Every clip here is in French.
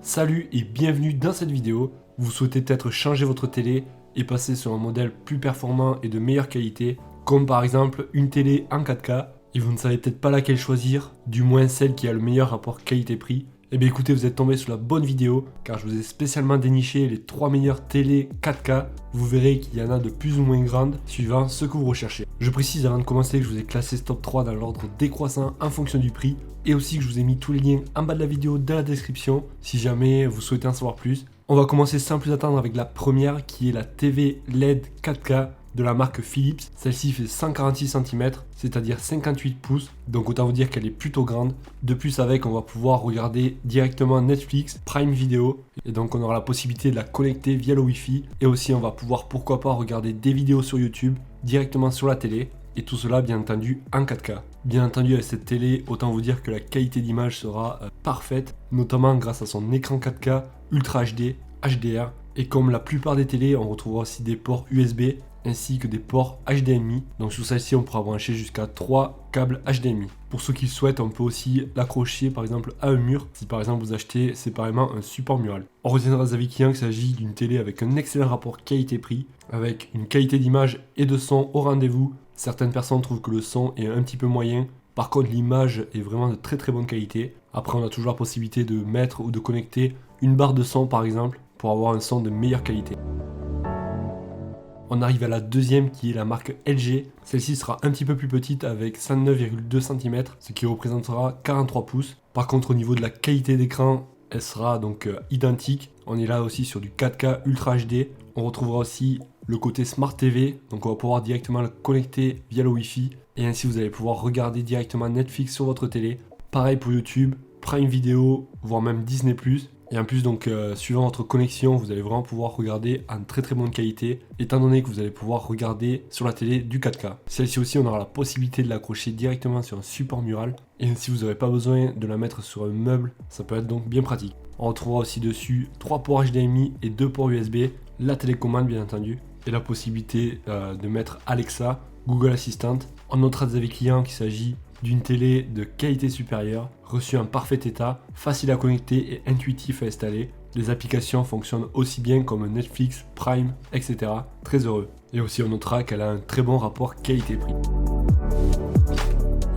Salut et bienvenue dans cette vidéo. Vous souhaitez peut-être changer votre télé et passer sur un modèle plus performant et de meilleure qualité, comme par exemple une télé en 4K, et vous ne savez peut-être pas laquelle choisir, du moins celle qui a le meilleur rapport qualité-prix. Eh bien écoutez, vous êtes tombé sur la bonne vidéo, car je vous ai spécialement déniché les 3 meilleures télés 4K. Vous verrez qu'il y en a de plus ou moins grandes, suivant ce que vous recherchez. Je précise avant de commencer que je vous ai classé ce top 3 dans l'ordre décroissant en fonction du prix, et aussi que je vous ai mis tous les liens en bas de la vidéo dans la description, si jamais vous souhaitez en savoir plus. On va commencer sans plus attendre avec la première, qui est la TV LED 4K de la marque Philips. Celle-ci fait 146 cm, c'est-à-dire 58 pouces, donc autant vous dire qu'elle est plutôt grande. De plus, avec, on va pouvoir regarder directement Netflix, Prime Video, et donc on aura la possibilité de la connecter via le Wi-Fi, et aussi on va pouvoir pourquoi pas regarder des vidéos sur YouTube directement sur la télé, et tout cela bien entendu en 4K. Bien entendu, avec cette télé, autant vous dire que la qualité d'image sera parfaite, notamment grâce à son écran 4K Ultra HD, HDR, et comme la plupart des télés, on retrouvera aussi des ports USB, ainsi que des ports HDMI. Donc sur celle-ci, on pourra brancher jusqu'à 3 câbles HDMI. Pour ceux qui le souhaitent, on peut aussi l'accrocher par exemple à un mur, si par exemple vous achetez séparément un support mural. On retiendra des avis clients qu'il s'agit d'une télé avec un excellent rapport qualité-prix, avec une qualité d'image et de son au rendez-vous. Certaines personnes trouvent que le son est un petit peu moyen. Par contre, l'image est vraiment de très très bonne qualité. Après, on a toujours la possibilité de mettre ou de connecter une barre de son par exemple, pour avoir un son de meilleure qualité. On arrive à la deuxième, qui est la marque LG. Celle-ci sera un petit peu plus petite avec 59,2 cm, ce qui représentera 43 pouces. Par contre, au niveau de la qualité d'écran, elle sera donc identique. On est là aussi sur du 4K Ultra HD. On retrouvera aussi le côté Smart TV, donc on va pouvoir directement le connecter via le Wi-Fi, et ainsi vous allez pouvoir regarder directement Netflix sur votre télé. Pareil pour YouTube, Prime Video, voire même Disney+. Et en plus, donc, suivant votre connexion, vous allez vraiment pouvoir regarder en très très bonne qualité, étant donné que vous allez pouvoir regarder sur la télé du 4K. Celle-ci aussi, on aura la possibilité de l'accrocher directement sur un support mural, et si vous n'avez pas besoin de la mettre sur un meuble, ça peut être donc bien pratique. On retrouvera aussi dessus 3 ports HDMI et 2 ports USB, la télécommande bien entendu, et la possibilité de mettre Alexa, Google Assistant. On notera des avis clients qu'il s'agit d'une télé de qualité supérieure, reçue en parfait état, facile à connecter et intuitif à installer. Les applications fonctionnent aussi bien comme Netflix, Prime, etc. Très heureux. Et aussi on notera qu'elle a un très bon rapport qualité-prix.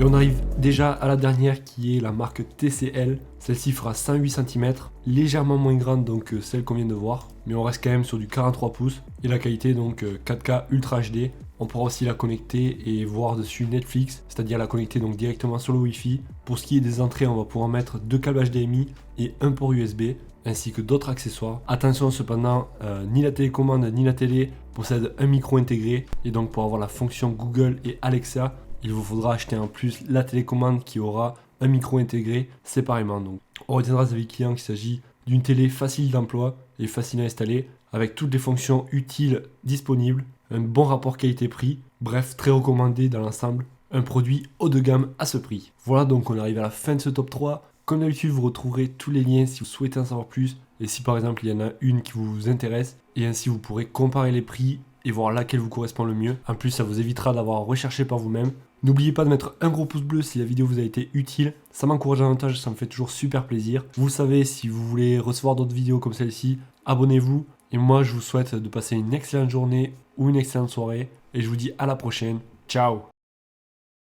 Et on arrive déjà à la dernière, qui est la marque TCL. Celle-ci fera 108 cm, légèrement moins grande donc que celle qu'on vient de voir, mais on reste quand même sur du 43 pouces, et la qualité donc 4K Ultra HD. On pourra aussi la connecter et voir dessus Netflix, c'est-à-dire la connecter donc directement sur le Wi-Fi. Pour ce qui est des entrées, on va pouvoir mettre 2 câbles HDMI et un port USB, ainsi que d'autres accessoires. Attention cependant, ni la télécommande ni la télé possèdent un micro intégré, et donc pour avoir la fonction Google et Alexa, il vous faudra acheter en plus la télécommande qui aura un micro intégré séparément. Donc on retiendra des avis clients qu'il s'agit d'une télé facile d'emploi et facile à installer, avec toutes les fonctions utiles disponibles, un bon rapport qualité-prix, bref, très recommandé dans l'ensemble, un produit haut de gamme à ce prix. Voilà, donc on arrive à la fin de ce top 3. Comme d'habitude, vous retrouverez tous les liens si vous souhaitez en savoir plus, et si par exemple il y en a une qui vous intéresse, et ainsi vous pourrez comparer les prix et voir laquelle vous correspond le mieux. En plus, ça vous évitera d'avoir à rechercher par vous-même. N'oubliez pas de mettre un gros pouce bleu si la vidéo vous a été utile, ça m'encourage davantage, ça me fait toujours super plaisir. Vous le savez, si vous voulez recevoir d'autres vidéos comme celle-ci, abonnez-vous. Et moi, je vous souhaite de passer une excellente journée ou une excellente soirée. Et je vous dis à la prochaine. Ciao!